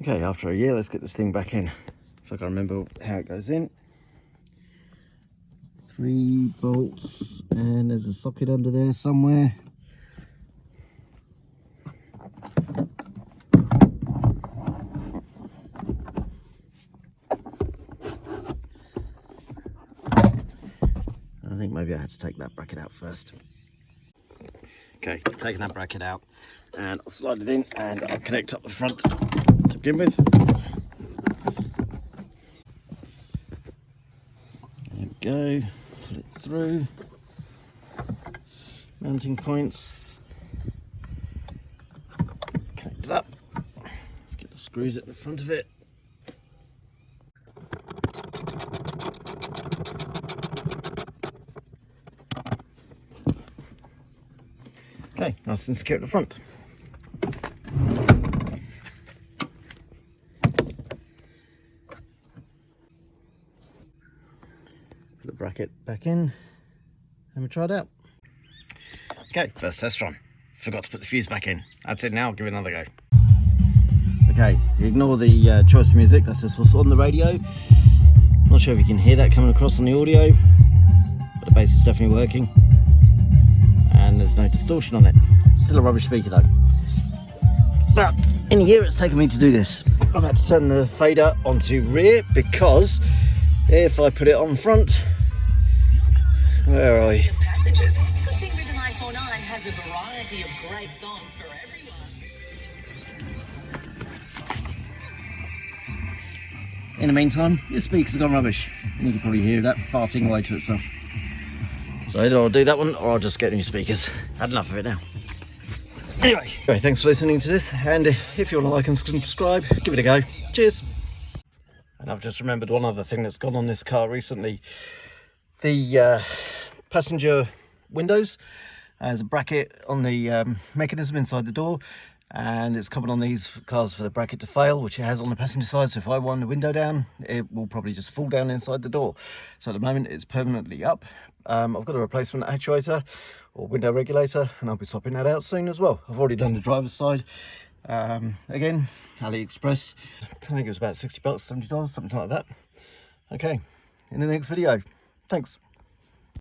Okay, after a year, let's get this thing back in. If I can remember how it goes in. 3 bolts, and there's a socket under there somewhere. I think maybe I had to take that bracket out first. Okay, taking that bracket out, and I'll slide it in, and I'll connect up the front to begin with. There we go, put it through. Mounting points. Connect it up. Let's get the screws at the front of it. Okay, nice and secure at the front. Put the bracket back in and we try it out. Okay, first test run. Forgot to put the fuse back in. That's it now, I'll give it another go. Okay, ignore the choice of music, that's just what's on the radio. Not sure if you can hear that coming across on the audio, but the bass is definitely working. And there's no distortion on it. Still a rubbish speaker though. But in a year it's taken me to do this. I've had to turn the fader onto rear because if I put it on front, where are we? Good thing River 949 has a variety of great songs for everyone. In the meantime, your speakers have gone rubbish. And you can probably hear that farting away to itself. So either I'll do that one or I'll just get new speakers. Had enough of it now. Anyway, thanks for listening to this, and if you want to like and subscribe, give it a go. Cheers. And I've just remembered one other thing that's gone on this car recently. The passenger windows has a bracket on the mechanism inside the door, and it's common on these cars for the bracket to fail, which it has on the passenger side. So if I wind the window down, it will probably just fall down inside the door. So at the moment it's permanently up. I've got a replacement actuator or window regulator, and I'll be swapping that out soon as well. I've already done the driver's side. Again, AliExpress, I think it was about $60, $70, something like that. Okay, in the next video. Thanks.